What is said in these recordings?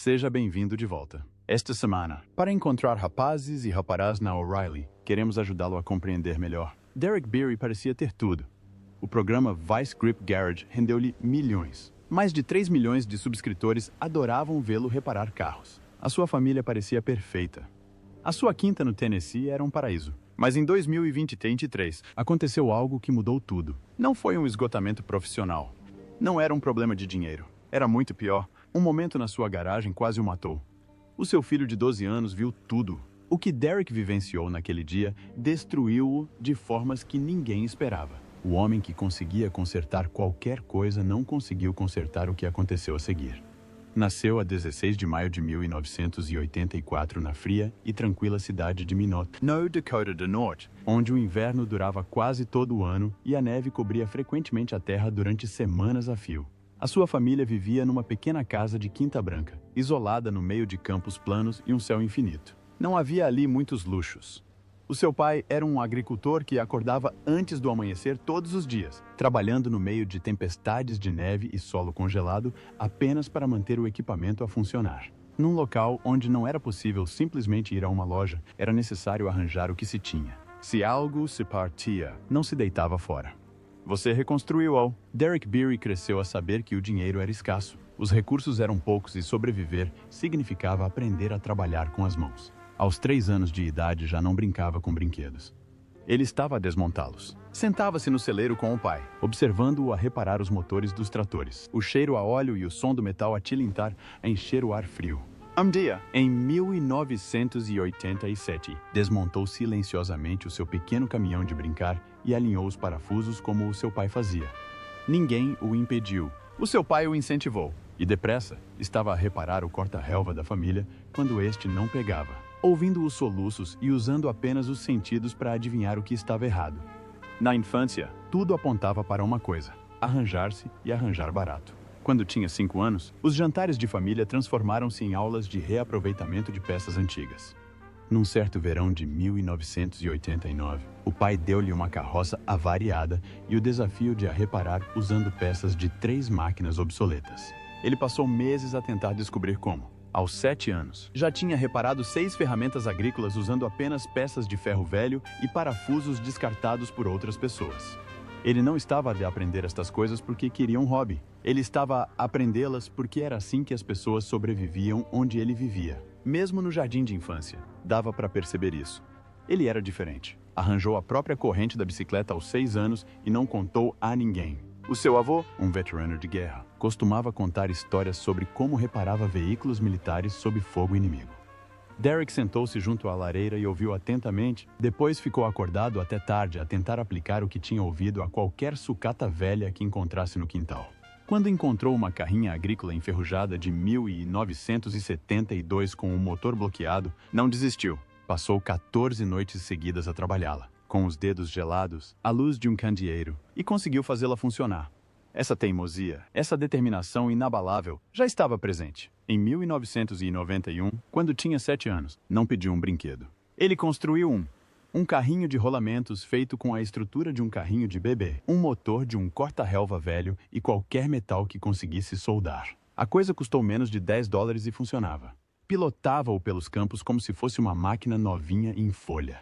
Seja bem-vindo de volta. Esta semana, para encontrar rapazes e rapazes na O'Reilly, queremos ajudá-lo a compreender melhor. Derek Beery parecia ter tudo. O programa Vice Grip Garage rendeu-lhe milhões. Mais de 3 milhões de subscritores adoravam vê-lo reparar carros. A sua família parecia perfeita. A sua quinta no Tennessee era um paraíso. Mas em 2023, aconteceu algo que mudou tudo. Não foi um esgotamento profissional. Não era um problema de dinheiro. Era muito pior. Um momento na sua garagem quase o matou. O seu filho de 12 anos viu tudo. O que Derek vivenciou naquele dia destruiu-o de formas que ninguém esperava. O homem que conseguia consertar qualquer coisa não conseguiu consertar o que aconteceu a seguir. Nasceu a 16 de maio de 1984 na fria e tranquila cidade de Minot, no Dakota do Norte, onde o inverno durava quase todo o ano e a neve cobria frequentemente a terra durante semanas a fio. A sua família vivia numa pequena casa de quinta branca, isolada no meio de campos planos e um céu infinito. Não havia ali muitos luxos. O seu pai era um agricultor que acordava antes do amanhecer todos os dias, trabalhando no meio de tempestades de neve e solo congelado apenas para manter o equipamento a funcionar. Num local onde não era possível simplesmente ir a uma loja, era necessário arranjar o que se tinha. Se algo se partia, não se deitava fora. Você reconstruiu-o. Derek Beery cresceu a saber que o dinheiro era escasso. Os recursos eram poucos e sobreviver significava aprender a trabalhar com as mãos. Aos 3 anos de idade já não brincava com brinquedos. Ele estava a desmontá-los. Sentava-se no celeiro com o pai, observando-o a reparar os motores dos tratores, o cheiro a óleo e o som do metal a tilintar a encher o ar frio. Um dia, em 1987, desmontou silenciosamente o seu pequeno caminhão de brincar e alinhou os parafusos como o seu pai fazia. Ninguém o impediu. O seu pai o incentivou. E depressa, estava a reparar o corta-relva da família quando este não pegava. Ouvindo os soluços e usando apenas os sentidos para adivinhar o que estava errado. Na infância, tudo apontava para uma coisa: arranjar-se e arranjar barato. Quando tinha 5 anos, os jantares de família transformaram-se em aulas de reaproveitamento de peças antigas. Num certo verão de 1989, o pai deu-lhe uma carroça avariada e o desafio de a reparar usando peças de 3 máquinas obsoletas. Ele passou meses a tentar descobrir como. Aos 7 anos, já tinha reparado 6 ferramentas agrícolas usando apenas peças de ferro velho e parafusos descartados por outras pessoas. Ele não estava a aprender estas coisas porque queria um hobby. Ele estava a aprendê-las porque era assim que as pessoas sobreviviam onde ele vivia. Mesmo no jardim de infância, dava para perceber isso. Ele era diferente. Arranjou a própria corrente da bicicleta aos 6 anos e não contou a ninguém. O seu avô, um veterano de guerra, costumava contar histórias sobre como reparava veículos militares sob fogo inimigo. Derek sentou-se junto à lareira e ouviu atentamente, depois ficou acordado até tarde a tentar aplicar o que tinha ouvido a qualquer sucata velha que encontrasse no quintal. Quando encontrou uma carrinha agrícola enferrujada de 1972 com o motor bloqueado, não desistiu. Passou 14 noites seguidas a trabalhá-la, com os dedos gelados, à luz de um candeeiro, e conseguiu fazê-la funcionar. Essa teimosia, essa determinação inabalável, já estava presente. Em 1991, quando tinha 7 anos, não pediu um brinquedo. Ele construiu um carrinho de rolamentos feito com a estrutura de um carrinho de bebê, um motor de um corta-relva velho e qualquer metal que conseguisse soldar. A coisa custou menos de $10 e funcionava. Pilotava-o pelos campos como se fosse uma máquina novinha em folha.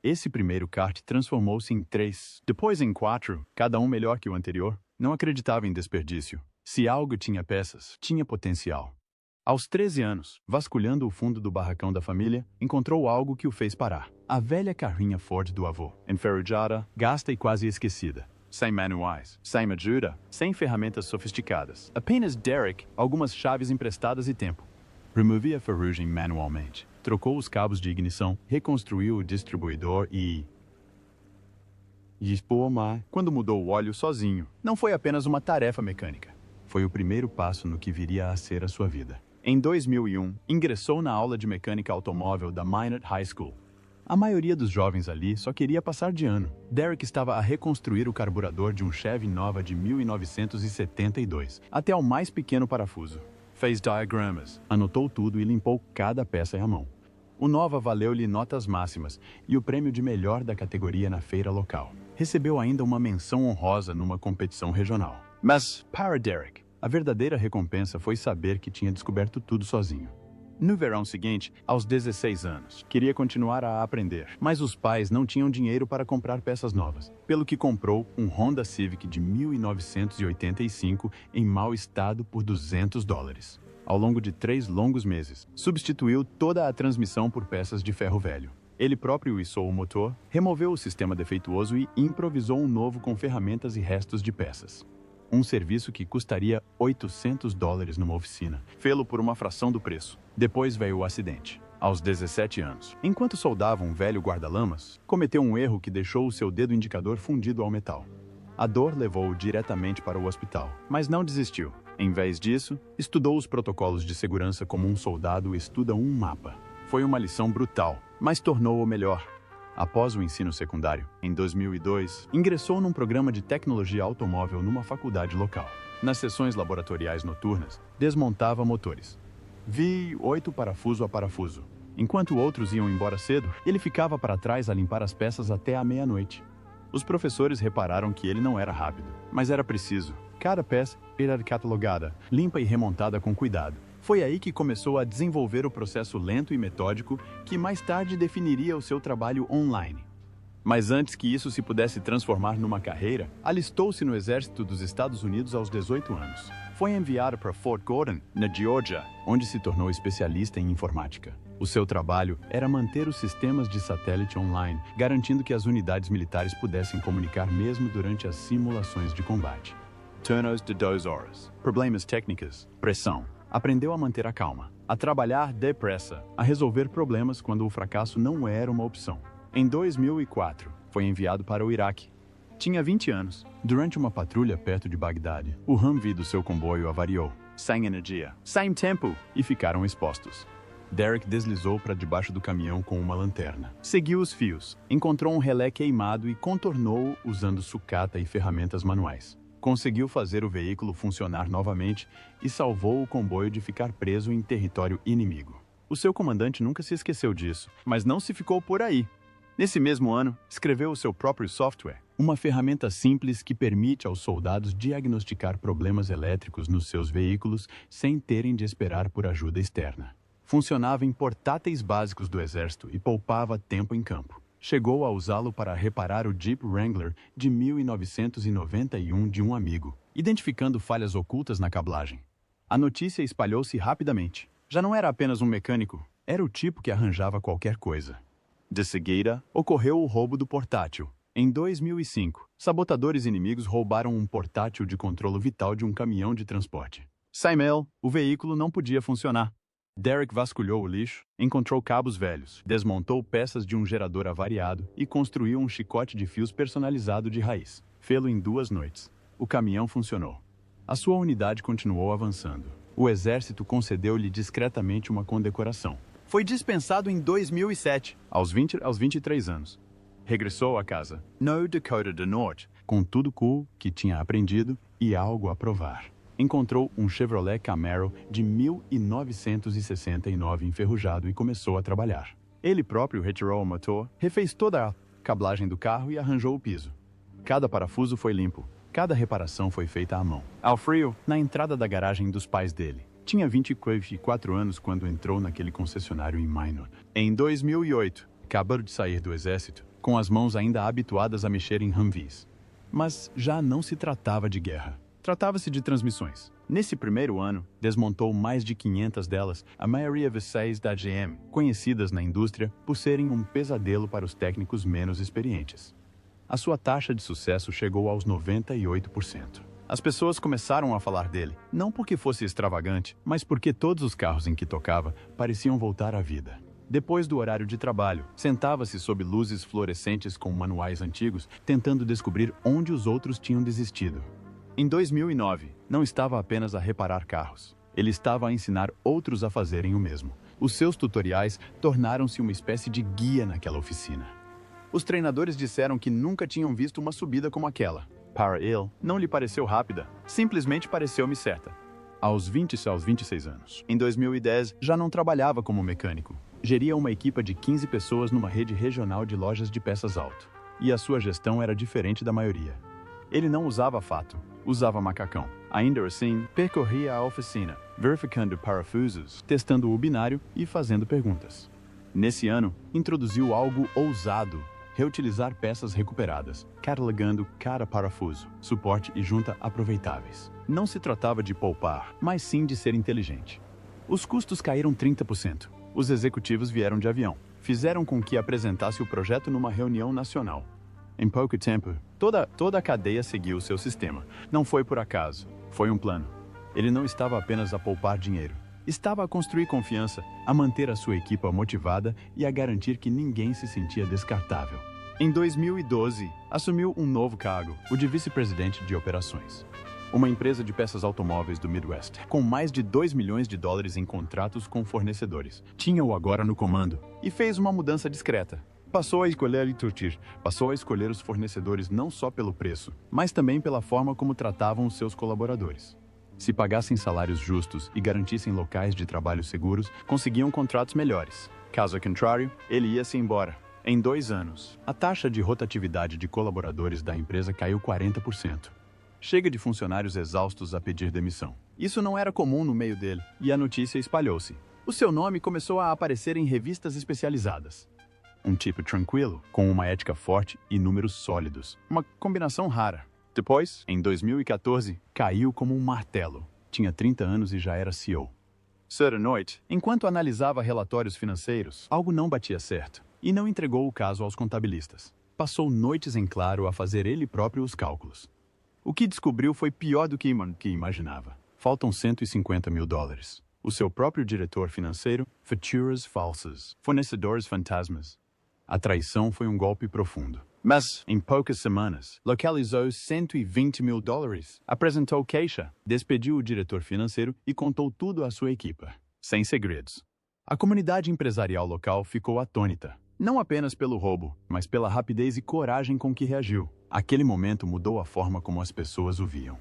Esse primeiro kart transformou-se em 3, depois em 4, cada um melhor que o anterior. Não acreditava em desperdício. Se algo tinha peças, tinha potencial. Aos 13 anos, vasculhando o fundo do barracão da família, encontrou algo que o fez parar. A velha carrinha Ford do avô, enferrujada, gasta e quase esquecida. Sem manuais, sem ajuda, sem ferramentas sofisticadas. Apenas Derek, algumas chaves emprestadas e tempo. Removia a ferrugem manualmente. Trocou os cabos de ignição, reconstruiu o distribuidor e quando mudou o óleo sozinho. Não foi apenas uma tarefa mecânica. Foi o primeiro passo no que viria a ser a sua vida. Em 2001, ingressou na aula de mecânica automóvel da Minot High School. A maioria dos jovens ali só queria passar de ano. Derek estava a reconstruir o carburador de um Chevy Nova de 1972, até o mais pequeno parafuso. Fez diagramas, anotou tudo e limpou cada peça à mão. O Nova valeu-lhe notas máximas e o prêmio de melhor da categoria na feira local. Recebeu ainda uma menção honrosa numa competição regional. Mas, para Derek, A verdadeira recompensa foi saber que tinha descoberto tudo sozinho. No verão seguinte, aos 16 anos, queria continuar a aprender, mas os pais não tinham dinheiro para comprar peças novas, pelo que comprou um Honda Civic de 1985 em mau estado por $200. Ao longo de 3 longos meses, substituiu toda a transmissão por peças de ferro velho. Ele próprio içou o motor, removeu o sistema defeituoso e improvisou um novo com ferramentas e restos de peças. Um serviço que custaria $800 numa oficina. Fê-lo por uma fração do preço. Depois veio o acidente. Aos 17 anos, enquanto soldava um velho guarda-lamas, cometeu um erro que deixou o seu dedo indicador fundido ao metal. A dor levou-o diretamente para o hospital, mas não desistiu. Em vez disso, estudou os protocolos de segurança como um soldado estuda um mapa. Foi uma lição brutal, mas tornou-o melhor. Após o ensino secundário, em 2002, ingressou num programa de tecnologia automóvel numa faculdade local. Nas sessões laboratoriais noturnas, desmontava motores. V8 parafuso a parafuso. Enquanto outros iam embora cedo, ele ficava para trás a limpar as peças até a meia-noite. Os professores repararam que ele não era rápido, mas era preciso. Cada peça era catalogada, limpa e remontada com cuidado. Foi aí que começou a desenvolver o processo lento e metódico que mais tarde definiria o seu trabalho online. Mas antes que isso se pudesse transformar numa carreira, alistou-se no Exército dos Estados Unidos aos 18 anos. Foi enviado para Fort Gordon, na Geórgia, onde se tornou especialista em informática. O seu trabalho era manter os sistemas de satélite online, garantindo que as unidades militares pudessem comunicar mesmo durante as simulações de combate. Turnos de 2 horas. Problemas técnicos. Pressão. Aprendeu a manter a calma, a trabalhar depressa, a resolver problemas quando o fracasso não era uma opção. Em 2004, foi enviado para o Iraque. Tinha 20 anos. Durante uma patrulha perto de Bagdade, o Humvee do seu comboio avariou. Sem energia, sem tempo, e ficaram expostos. Derek deslizou para debaixo do caminhão com uma lanterna. Seguiu os fios, encontrou um relé queimado e contornou-o usando sucata e ferramentas manuais. Conseguiu fazer o veículo funcionar novamente e salvou o comboio de ficar preso em território inimigo. O seu comandante nunca se esqueceu disso, mas não se ficou por aí. Nesse mesmo ano, escreveu o seu próprio software, uma ferramenta simples que permite aos soldados diagnosticar problemas elétricos nos seus veículos sem terem de esperar por ajuda externa. Funcionava em portáteis básicos do exército e poupava tempo em campo. Chegou a usá-lo para reparar o Jeep Wrangler de 1991 de um amigo, identificando falhas ocultas na cablagem. A notícia espalhou-se rapidamente. Já não era apenas um mecânico, era o tipo que arranjava qualquer coisa. De seguida, ocorreu o roubo do portátil. Em 2005, sabotadores inimigos roubaram um portátil de controle vital de um caminhão de transporte. Sem ele, o veículo não podia funcionar. Derek vasculhou o lixo, encontrou cabos velhos, desmontou peças de um gerador avariado e construiu um chicote de fios personalizado de raiz. Fê-lo em 2 noites. O caminhão funcionou. A sua unidade continuou avançando. O exército concedeu-lhe discretamente uma condecoração. Foi dispensado em 2007, aos 23 anos. Regressou a casa, no Dakota do Norte, com tudo cool que tinha aprendido e algo a provar. Encontrou um Chevrolet Camaro de 1969 enferrujado e começou a trabalhar. Ele próprio retirou o motor, refez toda a cablagem do carro e arranjou o piso. Cada parafuso foi limpo, cada reparação foi feita à mão. Ao frio, na entrada da garagem dos pais dele. Tinha 24 anos quando entrou naquele concessionário em Minot. Em 2008, acabou de sair do exército, com as mãos ainda habituadas a mexer em Humvees. Mas já não se tratava de guerra. Tratava-se de transmissões. Nesse primeiro ano, desmontou mais de 500 delas, a maioria V6 da GM, conhecidas na indústria por serem um pesadelo para os técnicos menos experientes. A sua taxa de sucesso chegou aos 98%. As pessoas começaram a falar dele, não porque fosse extravagante, mas porque todos os carros em que tocava pareciam voltar à vida. Depois do horário de trabalho, sentava-se sob luzes fluorescentes com manuais antigos, tentando descobrir onde os outros tinham desistido. Em 2009, não estava apenas a reparar carros. Ele estava a ensinar outros a fazerem o mesmo. Os seus tutoriais tornaram-se uma espécie de guia naquela oficina. Os treinadores disseram que nunca tinham visto uma subida como aquela. Para ele, não lhe pareceu rápida, simplesmente pareceu-me certa. Aos 26 anos. Em 2010, já não trabalhava como mecânico. Geria uma equipa de 15 pessoas numa rede regional de lojas de peças auto. E a sua gestão era diferente da maioria. Ele não usava fato, usava macacão. Ainda assim, percorria a oficina, verificando parafusos, testando o binário e fazendo perguntas. Nesse ano, introduziu algo ousado: reutilizar peças recuperadas, catalogando cada parafuso, suporte e junta aproveitáveis. Não se tratava de poupar, mas sim de ser inteligente. Os custos caíram 30%. Os executivos vieram de avião. Fizeram com que apresentasse o projeto numa reunião nacional. Em pouco tempo, toda a cadeia seguiu seu sistema. Não foi por acaso, foi um plano. Ele não estava apenas a poupar dinheiro. Estava a construir confiança, a manter a sua equipe motivada e a garantir que ninguém se sentia descartável. Em 2012, assumiu um novo cargo, o de vice-presidente de operações. Uma empresa de peças automóveis do Midwest, com mais de 2 milhões de dólares em contratos com fornecedores. Tinha-o agora no comando e fez uma mudança discreta. Passou a escolher os fornecedores não só pelo preço, mas também pela forma como tratavam os seus colaboradores. Se pagassem salários justos e garantissem locais de trabalho seguros, conseguiam contratos melhores. Caso contrário, ele ia-se embora. Em 2 anos, a taxa de rotatividade de colaboradores da empresa caiu 40%. Chega de funcionários exaustos a pedir demissão. Isso não era comum no meio dele, e a notícia espalhou-se. O seu nome começou a aparecer em revistas especializadas. Um tipo tranquilo, com uma ética forte e números sólidos. Uma combinação rara. Depois, em 2014, caiu como um martelo. Tinha 30 anos e já era CEO. Certa noite, enquanto analisava relatórios financeiros, algo não batia certo, e não entregou o caso aos contabilistas. Passou noites em claro a fazer ele próprio os cálculos. O que descobriu foi pior do que imaginava. Faltam 150 mil dólares. O seu próprio diretor financeiro, faturas falsas, fornecedores fantasmas. A traição foi um golpe profundo. Mas, em poucas semanas, localizou 120 mil dólares, apresentou queixa, despediu o diretor financeiro e contou tudo à sua equipe, sem segredos. A comunidade empresarial local ficou atônita. Não apenas pelo roubo, mas pela rapidez e coragem com que reagiu. Aquele momento mudou a forma como as pessoas o viam.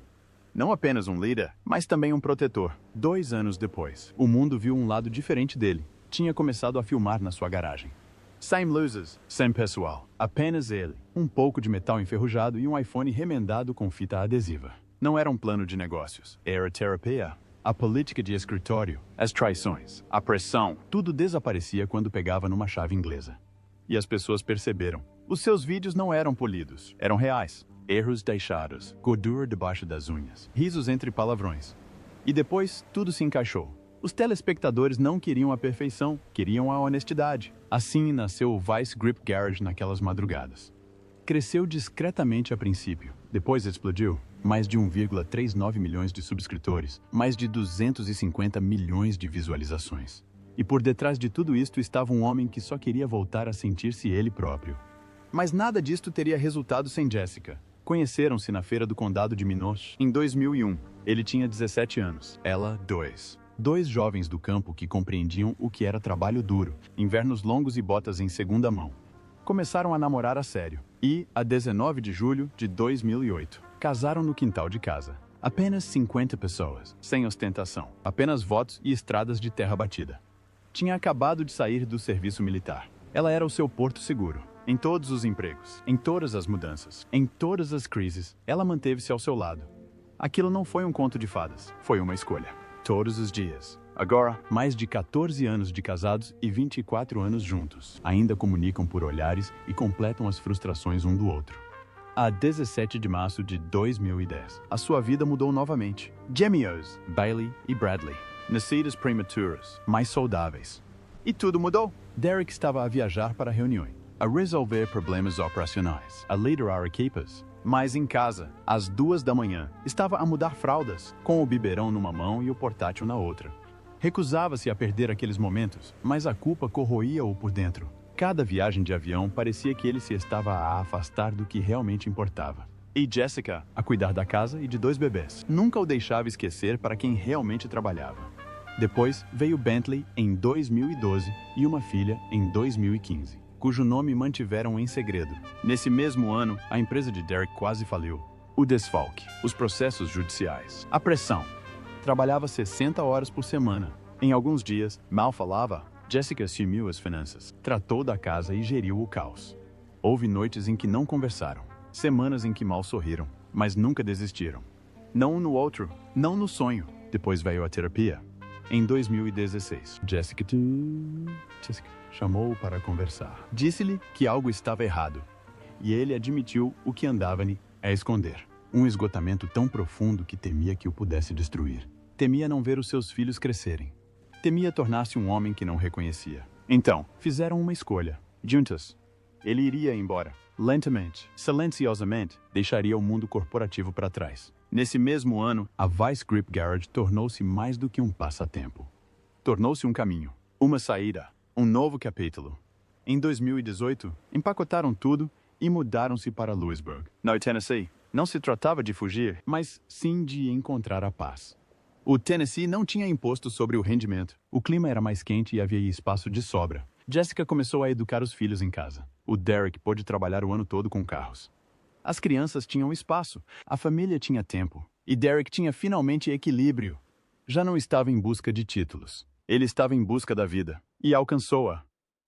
Não apenas um líder, mas também um protetor. 2 anos depois, o mundo viu um lado diferente dele. Tinha começado a filmar na sua garagem. Sem luzes, sem pessoal. Apenas ele, um pouco de metal enferrujado e um iPhone remendado com fita adesiva. Não era um plano de negócios, era terapia. A política de escritório, as traições, a pressão, tudo desaparecia quando pegava numa chave inglesa. E as pessoas perceberam. Os seus vídeos não eram polidos, eram reais. Erros deixados, gordura debaixo das unhas, risos entre palavrões. E depois, tudo se encaixou. Os telespectadores não queriam a perfeição, queriam a honestidade. Assim nasceu o Vice Grip Garage naquelas madrugadas. Cresceu discretamente a princípio, depois explodiu. Mais de 1,39 milhões de subscritores, mais de 250 milhões de visualizações. E por detrás de tudo isto estava um homem que só queria voltar a sentir-se ele próprio. Mas nada disto teria resultado sem Jessica. Conheceram-se na feira do condado de Minas em 2001. Ele tinha 17 anos, ela 2. 2 jovens do campo que compreendiam o que era trabalho duro, invernos longos e botas em segunda mão. Começaram a namorar a sério e, a 19 de julho de 2008, casaram no quintal de casa. Apenas 50 pessoas, sem ostentação, apenas votos e estradas de terra batida. Tinha acabado de sair do serviço militar. Ela era o seu porto seguro. Em todos os empregos, em todas as mudanças, em todas as crises, ela manteve-se ao seu lado. Aquilo não foi um conto de fadas, foi uma escolha. Todos os dias. Agora, mais de 14 anos de casados e 24 anos juntos. Ainda comunicam por olhares e completam as frustrações um do outro. A 17 de março de 2010, a sua vida mudou novamente. Gêmeos, Bailey e Bradley. Nascidas prematuras, mais saudáveis. E tudo mudou. Derek estava a viajar para reuniões, a resolver problemas operacionais, a liderar equipas. Mas em casa, às 2 da manhã, estava a mudar fraldas, com o biberão numa mão e o portátil na outra. Recusava-se a perder aqueles momentos, mas a culpa corroía-o por dentro. Cada viagem de avião parecia que ele se estava a afastar do que realmente importava. E Jessica, a cuidar da casa e de 2 bebês, nunca o deixava esquecer para quem realmente trabalhava. Depois veio Bentley em 2012 e uma filha em 2015, cujo nome mantiveram em segredo. Nesse mesmo ano, a empresa de Derek quase faliu. O desfalque, os processos judiciais, a pressão. Trabalhava 60 horas por semana. Em alguns dias, mal falava. Jessica assumiu as finanças, tratou da casa e geriu o caos. Houve noites em que não conversaram, semanas em que mal sorriram, mas nunca desistiram. Não um no outro, não no sonho. Depois veio a terapia. Em 2016, Jessica chamou-o para conversar. Disse-lhe que algo estava errado. E ele admitiu o que andava-lhe a esconder. Um esgotamento tão profundo que temia que o pudesse destruir. Temia não ver os seus filhos crescerem. Temia tornar-se um homem que não reconhecia. Então, fizeram uma escolha. Juntas. Ele iria embora. Lentamente, silenciosamente, deixaria o mundo corporativo para trás. Nesse mesmo ano, a Vice Grip Garage tornou-se mais do que um passatempo. Tornou-se um caminho, uma saída, um novo capítulo. Em 2018, empacotaram tudo e mudaram-se para Lewisburg, no Tennessee. Não se tratava de fugir, mas sim de encontrar a paz. O Tennessee não tinha imposto sobre o rendimento. O clima era mais quente e havia espaço de sobra. Jessica começou a educar os filhos em casa. O Derek pôde trabalhar o ano todo com carros. As crianças tinham espaço, a família tinha tempo, e Derek tinha finalmente equilíbrio. Já não estava em busca de títulos. Ele estava em busca da vida, e alcançou-a.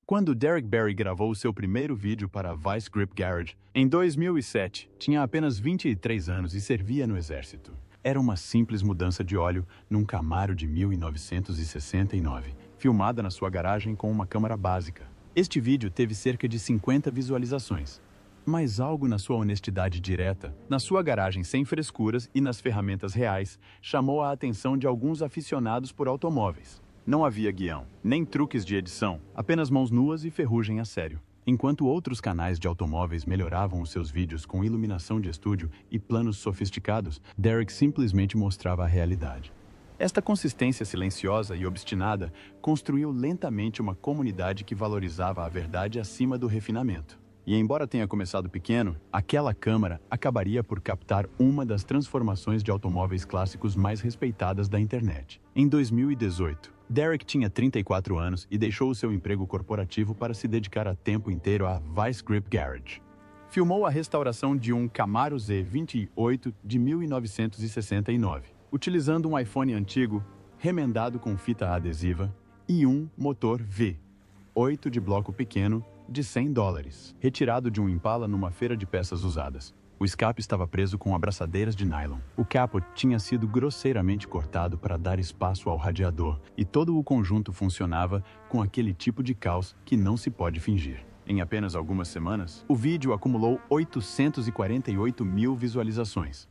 Quando Derek Barry gravou seu primeiro vídeo para a Vice Grip Garage, em 2007, tinha apenas 23 anos e servia no exército. Era uma simples mudança de óleo num Camaro de 1969, filmada na sua garagem com uma câmera básica. Este vídeo teve cerca de 50 visualizações. Mas algo na sua honestidade direta, na sua garagem sem frescuras e nas ferramentas reais, chamou a atenção de alguns aficionados por automóveis. Não havia guião, nem truques de edição, apenas mãos nuas e ferrugem a sério. Enquanto outros canais de automóveis melhoravam os seus vídeos com iluminação de estúdio e planos sofisticados, Derek simplesmente mostrava a realidade. Esta consistência silenciosa e obstinada construiu lentamente uma comunidade que valorizava a verdade acima do refinamento. E embora tenha começado pequeno, aquela câmara acabaria por captar uma das transformações de automóveis clássicos mais respeitadas da internet. Em 2018, Derek tinha 34 anos e deixou o seu emprego corporativo para se dedicar a tempo inteiro à Vice Grip Garage. Filmou a restauração de um Camaro Z28 de 1969, utilizando um iPhone antigo, remendado com fita adesiva, e um motor V8 de bloco pequeno de $100, retirado de um Impala numa feira de peças usadas. O escape estava preso com abraçadeiras de nylon. O capô tinha sido grosseiramente cortado para dar espaço ao radiador, e todo o conjunto funcionava com aquele tipo de caos que não se pode fingir. Em apenas algumas semanas, o vídeo acumulou 848 mil visualizações.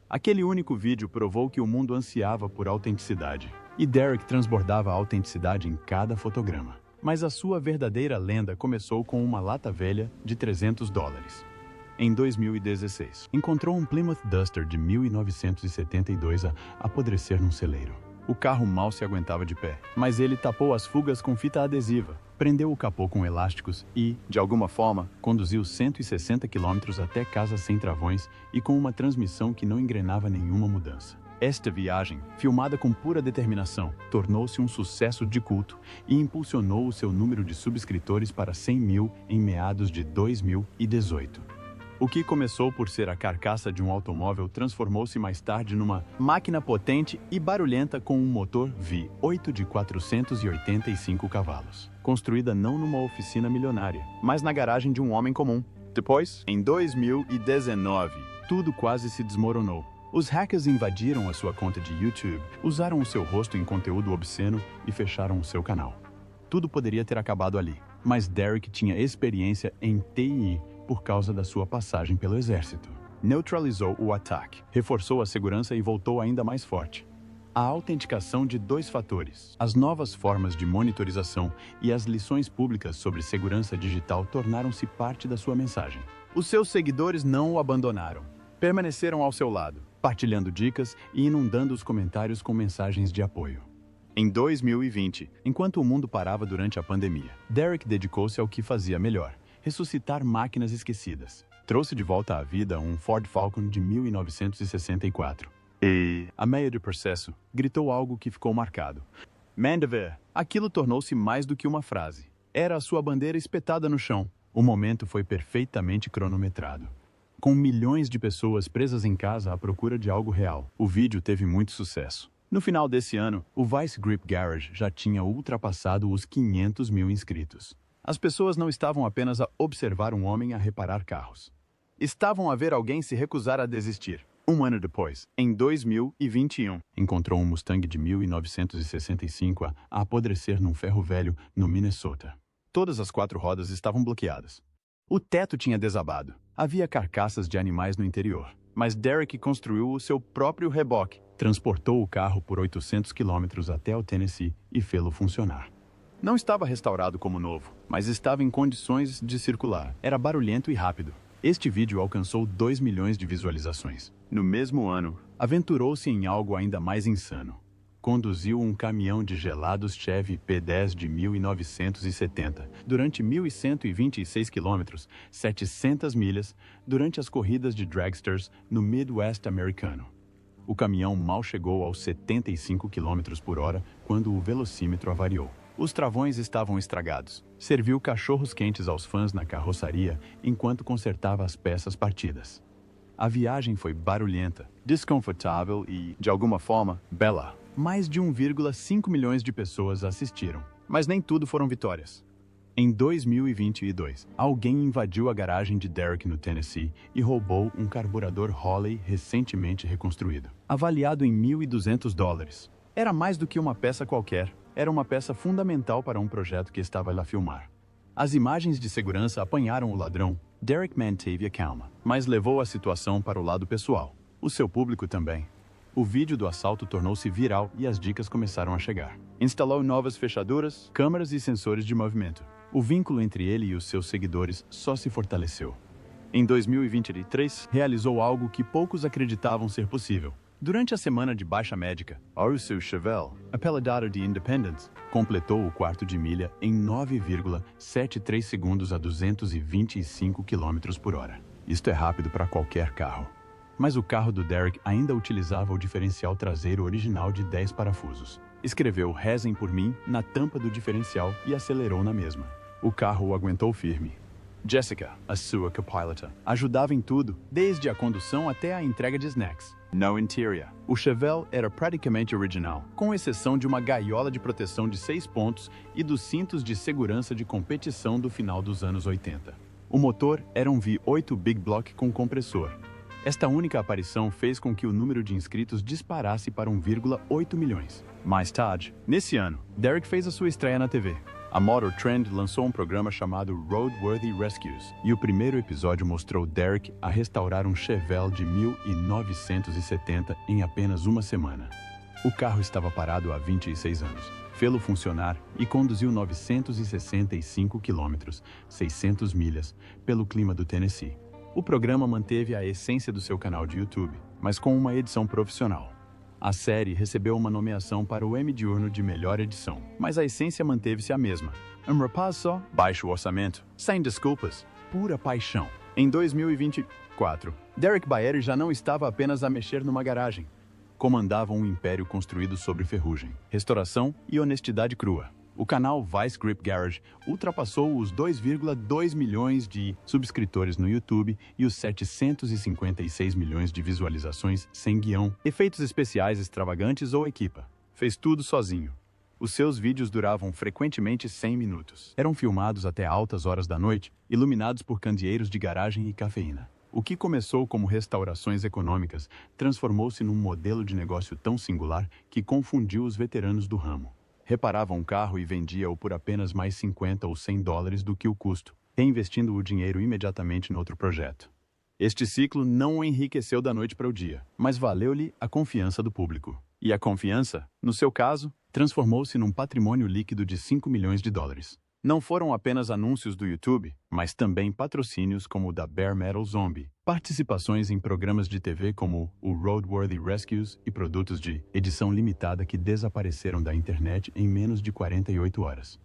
Aquele único vídeo provou que o mundo ansiava por autenticidade, e Derek transbordava a autenticidade em cada fotograma. Mas a sua verdadeira lenda começou com uma lata velha de $300. Em 2016, encontrou um Plymouth Duster de 1972 a apodrecer num celeiro. O carro mal se aguentava de pé, mas ele tapou as fugas com fita adesiva, prendeu o capô com elásticos e, de alguma forma, conduziu 160 km até casa sem travões e com uma transmissão que não engrenava nenhuma mudança. Esta viagem, filmada com pura determinação, tornou-se um sucesso de culto e impulsionou o seu número de subscritores para 100 mil em meados de 2018. O que começou por ser a carcaça de um automóvel transformou-se mais tarde numa máquina potente e barulhenta com um motor V8 de 485 cavalos, construída não numa oficina milionária, mas na garagem de um homem comum. Depois, em 2019, tudo quase se desmoronou. Os hackers invadiram a sua conta de YouTube, usaram o seu rosto em conteúdo obsceno e fecharam o seu canal. Tudo poderia ter acabado ali, mas Derek tinha experiência em TI por causa da sua passagem pelo exército. Neutralizou o ataque, reforçou a segurança e voltou ainda mais forte. A autenticação de 2 fatores, as novas formas de monitorização e as lições públicas sobre segurança digital tornaram-se parte da sua mensagem. Os seus seguidores não o abandonaram. Permaneceram ao seu lado, partilhando dicas e inundando os comentários com mensagens de apoio. Em 2020, enquanto o mundo parava durante a pandemia, Derek dedicou-se ao que fazia melhor: ressuscitar máquinas esquecidas. Trouxe de volta à vida um Ford Falcon de 1964. E, a meio do processo, gritou algo que ficou marcado. "Manda ver!" Aquilo tornou-se mais do que uma frase. Era a sua bandeira espetada no chão. O momento foi perfeitamente cronometrado. Com milhões de pessoas presas em casa à procura de algo real, o vídeo teve muito sucesso. No final desse ano, o Vice Grip Garage já tinha ultrapassado os 500 mil inscritos. As pessoas não estavam apenas a observar um homem a reparar carros. Estavam a ver alguém se recusar a desistir. Um ano depois, em 2021, encontrou um Mustang de 1965 a apodrecer num ferro velho no Minnesota. Todas as 4 rodas estavam bloqueadas. O teto tinha desabado. Havia carcaças de animais no interior. Mas Derek construiu o seu próprio reboque, transportou o carro por 800 quilômetros até o Tennessee e fê-lo funcionar. Não estava restaurado como novo, mas estava em condições de circular. Era barulhento e rápido. Este vídeo alcançou 2 milhões de visualizações. No mesmo ano, aventurou-se em algo ainda mais insano. Conduziu um caminhão de gelados Chevy P10 de 1970 durante 1.126 quilômetros, 700 milhas, durante as corridas de dragsters no Midwest americano. O caminhão mal chegou aos 75 quilômetros por hora quando o velocímetro avariou. Os travões estavam estragados. Serviu cachorros quentes aos fãs na carroçaria enquanto consertava as peças partidas. A viagem foi barulhenta, desconfortável e, de alguma forma, bela. Mais de 1,5 milhões de pessoas assistiram, mas nem tudo foram vitórias. Em 2022, alguém invadiu a garagem de Derek no Tennessee e roubou um carburador Holley recentemente reconstruído, avaliado em $1.200. Era mais do que uma peça qualquer, era uma peça fundamental para um projeto que estava lá filmar. As imagens de segurança apanharam o ladrão. Derek manteve a calma, mas levou a situação para o lado pessoal. O seu público também. O vídeo do assalto tornou-se viral e as dicas começaram a chegar. Instalou novas fechaduras, câmeras e sensores de movimento. O vínculo entre ele e os seus seguidores só se fortaleceu. Em 2023, realizou algo que poucos acreditavam ser possível. Durante a semana de baixa médica, Russell Chevelle, apelidado de Independence, completou o quarto de milha em 9,73 segundos a 225 km por hora. Isto é rápido para qualquer carro. Mas o carro do Derek ainda utilizava o diferencial traseiro original de 10 parafusos. Escreveu "Rezem por mim" na tampa do diferencial e acelerou na mesma. O carro o aguentou firme. Jessica, a sua copilota, ajudava em tudo, desde a condução até a entrega de snacks. No interior, o Chevelle era praticamente original, com exceção de uma gaiola de proteção de 6 pontos e dos cintos de segurança de competição do final dos anos 80. O motor era um V8 Big Block com compressor. Esta única aparição fez com que o número de inscritos disparasse para 1,8 milhões. Mais tarde, nesse ano, Derek fez a sua estreia na TV. A Motor Trend lançou um programa chamado Roadworthy Rescues, e o primeiro episódio mostrou Derek a restaurar um Chevelle de 1970 em apenas uma semana. O carro estava parado há 26 anos. Fê-lo funcionar e conduziu 965 quilômetros, 600 milhas, pelo clima do Tennessee. O programa manteve a essência do seu canal de YouTube, mas com uma edição profissional. A série recebeu uma nomeação para o Emmy Diurno de melhor edição, mas a essência manteve-se a mesma. Um rapaz só, baixo orçamento, sem desculpas, pura paixão. Em 2024, Derek Baeri já não estava apenas a mexer numa garagem. Comandava um império construído sobre ferrugem, restauração e honestidade crua. O canal Vice Grip Garage ultrapassou os 2,2 milhões de subscritores no YouTube e os 756 milhões de visualizações sem guião, efeitos especiais extravagantes ou equipa. Fez tudo sozinho. Os seus vídeos duravam frequentemente 100 minutos. Eram filmados até altas horas da noite, iluminados por candeeiros de garagem e cafeína. O que começou como restaurações econômicas transformou-se num modelo de negócio tão singular que confundiu os veteranos do ramo. Reparava um carro e vendia-o por apenas mais 50 ou 100 dólares do que o custo, reinvestindo o dinheiro imediatamente no outro projeto. Este ciclo não o enriqueceu da noite para o dia, mas valeu-lhe a confiança do público. E a confiança, no seu caso, transformou-se num patrimônio líquido de 5 milhões de dólares. Não foram apenas anúncios do YouTube, mas também patrocínios como o da Bare Metal Zombie, participações em programas de TV como o Roadworthy Rescues e produtos de edição limitada que desapareceram da internet em menos de 48 horas.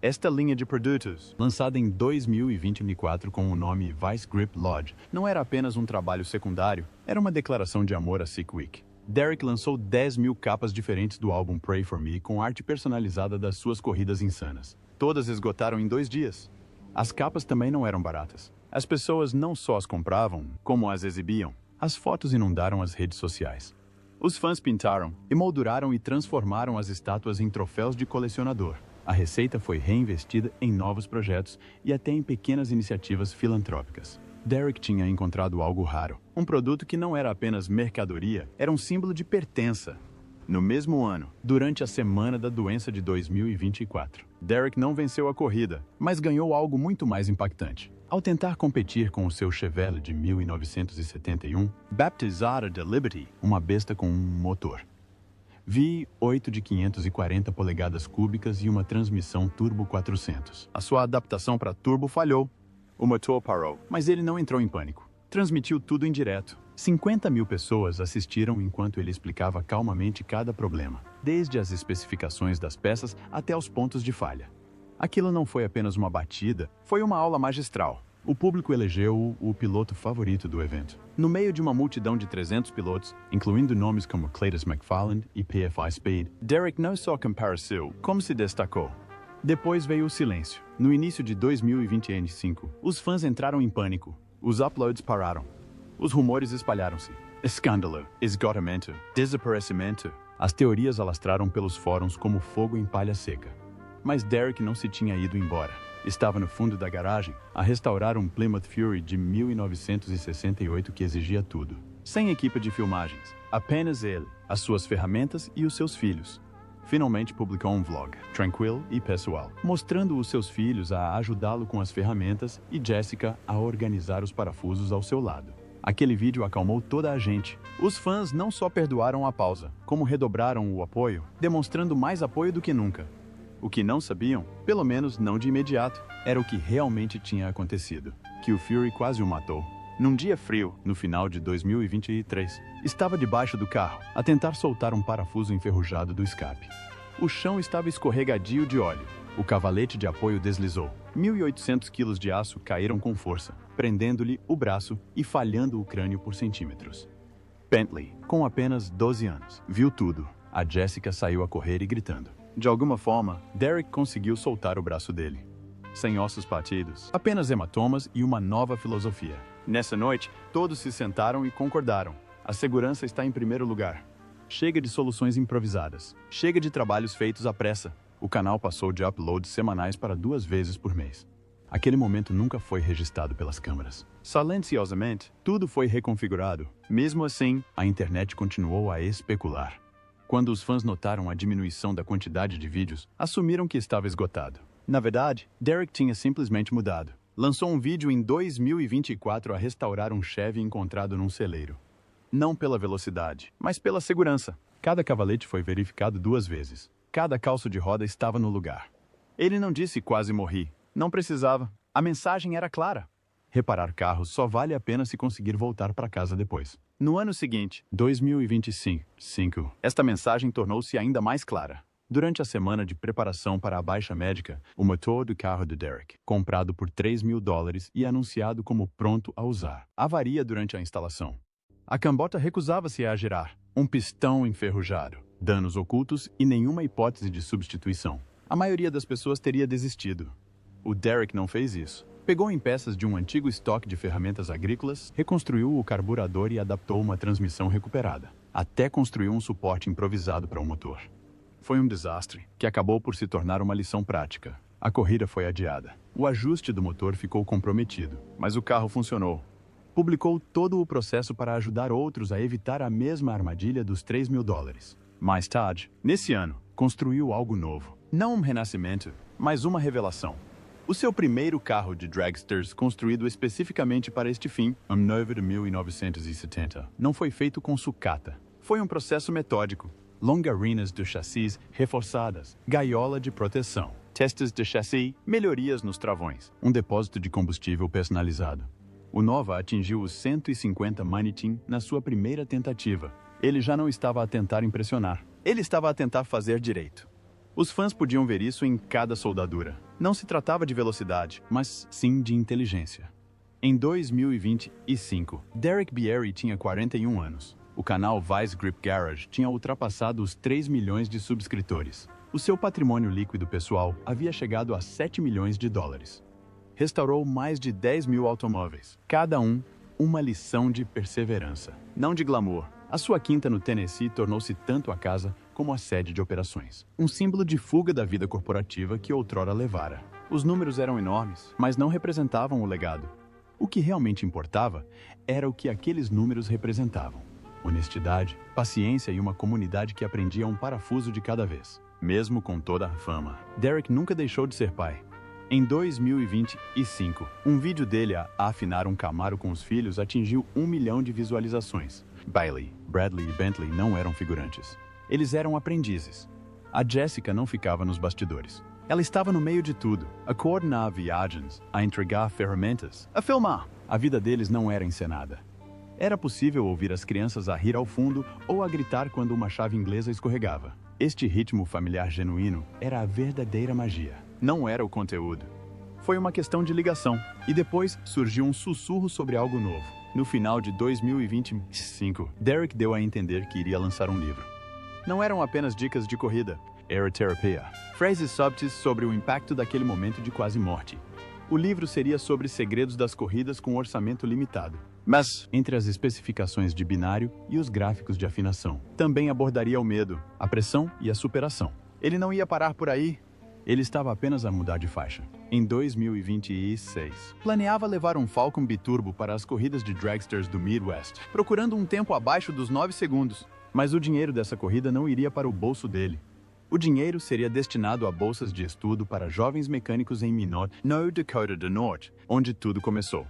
Esta linha de produtos, lançada em 2024 com o nome Vice Grip Lodge, não era apenas um trabalho secundário, era uma declaração de amor a Sick Week. Derek lançou 10.000 capas diferentes do álbum Pray For Me com arte personalizada das suas corridas insanas. Todas esgotaram em 2 dias. As capas também não eram baratas. As pessoas não só as compravam, como as exibiam. As fotos inundaram as redes sociais. Os fãs pintaram, emolduraram e transformaram as estátuas em troféus de colecionador. A receita foi reinvestida em novos projetos e até em pequenas iniciativas filantrópicas. Derek tinha encontrado algo raro. Um produto que não era apenas mercadoria, era um símbolo de pertença. No mesmo ano, durante a Semana da Doença de 2024, Derek não venceu a corrida, mas ganhou algo muito mais impactante. Ao tentar competir com o seu Chevelle de 1971, Baptizada de Liberty, uma besta com um motor V8 de 540 polegadas cúbicas e uma transmissão turbo 400. A sua adaptação para turbo falhou. O motor parou, mas ele não entrou em pânico. Transmitiu tudo em direto. 50.000 pessoas assistiram enquanto ele explicava calmamente cada problema, desde as especificações das peças até os pontos de falha. Aquilo não foi apenas uma batida, foi uma aula magistral. O público elegeu o piloto favorito do evento. No meio de uma multidão de 300 pilotos, incluindo nomes como Cletus McFarland e PFI Speed, Derek não só compareceu, como se destacou. Depois veio o silêncio. No início de 2025, os fãs entraram em pânico. Os uploads pararam. Os rumores espalharam-se. Escândalo, esgotamento, desaparecimento. As teorias alastraram pelos fóruns como fogo em palha seca. Mas Derek não se tinha ido embora. Estava no fundo da garagem, a restaurar um Plymouth Fury de 1968 que exigia tudo. Sem equipe de filmagens, apenas ele, as suas ferramentas e os seus filhos. Finalmente publicou um vlog, tranquilo e pessoal, mostrando os seus filhos a ajudá-lo com as ferramentas e Jessica a organizar os parafusos ao seu lado. Aquele vídeo acalmou toda a gente. Os fãs não só perdoaram a pausa, como redobraram o apoio, demonstrando mais apoio do que nunca. O que não sabiam, pelo menos não de imediato, era o que realmente tinha acontecido, que o Fury quase o matou. Num dia frio, no final de 2023, estava debaixo do carro, a tentar soltar um parafuso enferrujado do escape. O chão estava escorregadio de óleo. O cavalete de apoio deslizou. 1.800 quilos de aço caíram com força, prendendo-lhe o braço e falhando o crânio por centímetros. Bentley, com apenas 12 anos, viu tudo. A Jessica saiu a correr e gritando. De alguma forma, Derek conseguiu soltar o braço dele. Sem ossos partidos, apenas hematomas e uma nova filosofia. Nessa noite, todos se sentaram e concordaram. A segurança está em primeiro lugar. Chega de soluções improvisadas. Chega de trabalhos feitos à pressa. O canal passou de uploads semanais para 2 vezes por mês. Aquele momento nunca foi registrado pelas câmeras. Silenciosamente, tudo foi reconfigurado. Mesmo assim, a internet continuou a especular. Quando os fãs notaram a diminuição da quantidade de vídeos, assumiram que estava esgotado. Na verdade, Derek tinha simplesmente mudado. Lançou um vídeo em 2024 a restaurar um Chevy encontrado num celeiro. Não pela velocidade, mas pela segurança. Cada cavalete foi verificado 2 vezes. Cada calço de roda estava no lugar. Ele não disse quase morri. Não precisava. A mensagem era clara. Reparar carros só vale a pena se conseguir voltar para casa depois. No ano seguinte, 2025, esta mensagem tornou-se ainda mais clara. Durante a semana de preparação para a baixa médica, o motor do carro de Derek, comprado por $3.000 e anunciado como pronto a usar, avaria durante a instalação. A cambota recusava-se a girar, um pistão enferrujado, danos ocultos e nenhuma hipótese de substituição. A maioria das pessoas teria desistido. O Derek não fez isso. Pegou em peças de um antigo estoque de ferramentas agrícolas, reconstruiu o carburador e adaptou uma transmissão recuperada. Até construiu um suporte improvisado para o motor. Foi um desastre, que acabou por se tornar uma lição prática. A corrida foi adiada. O ajuste do motor ficou comprometido, mas o carro funcionou. Publicou todo o processo para ajudar outros a evitar a mesma armadilha dos $3.000. Mais tarde, nesse ano, construiu algo novo. Não um renascimento, mas uma revelação. O seu primeiro carro de dragsters, construído especificamente para este fim, um novo de 1970, não foi feito com sucata. Foi um processo metódico. Longarinas do chassis reforçadas, gaiola de proteção, testes de chassi, melhorias nos travões, um depósito de combustível personalizado. O Nova atingiu os 150 Manitim na sua primeira tentativa. Ele já não estava a tentar impressionar. Ele estava a tentar fazer direito. Os fãs podiam ver isso em cada soldadura. Não se tratava de velocidade, mas sim de inteligência. Em 2025, Derek Bierry tinha 41 anos. O canal Vice Grip Garage tinha ultrapassado os 3 milhões de subscritores. O seu patrimônio líquido pessoal havia chegado a $7 milhões. Restaurou mais de 10.000 automóveis, cada um uma lição de perseverança, não de glamour. A sua quinta no Tennessee tornou-se tanto a casa como a sede de operações. Um símbolo de fuga da vida corporativa que outrora levara. Os números eram enormes, mas não representavam o legado. O que realmente importava era o que aqueles números representavam: honestidade, paciência e uma comunidade que aprendia um parafuso de cada vez. Mesmo com toda a fama, Derek nunca deixou de ser pai. Em 2025, um vídeo dele a afinar um Camaro com os filhos atingiu 1 milhão de visualizações. Bailey, Bradley e Bentley não eram figurantes. Eles eram aprendizes. A Jessica não ficava nos bastidores. Ela estava no meio de tudo, a coordenar viagens, a entregar ferramentas, a filmar. A vida deles não era encenada. Era possível ouvir as crianças a rir ao fundo ou a gritar quando uma chave inglesa escorregava. Este ritmo familiar genuíno era a verdadeira magia. Não era o conteúdo. Foi uma questão de ligação. E depois surgiu um sussurro sobre algo novo. No final de 2025, Derek deu a entender que iria lançar um livro. Não eram apenas dicas de corrida. Era terapia. Frases subtis sobre o impacto daquele momento de quase morte. O livro seria sobre segredos das corridas com orçamento limitado. Mas, entre as especificações de binário e os gráficos de afinação, também abordaria o medo, a pressão e a superação. Ele não ia parar por aí. Ele estava apenas a mudar de faixa. Em 2026, planeava levar um Falcon Biturbo para as corridas de dragsters do Midwest, procurando um tempo abaixo dos 9 segundos. Mas o dinheiro dessa corrida não iria para o bolso dele. O dinheiro seria destinado a bolsas de estudo para jovens mecânicos em Minot, no Dakota do Norte, onde tudo começou.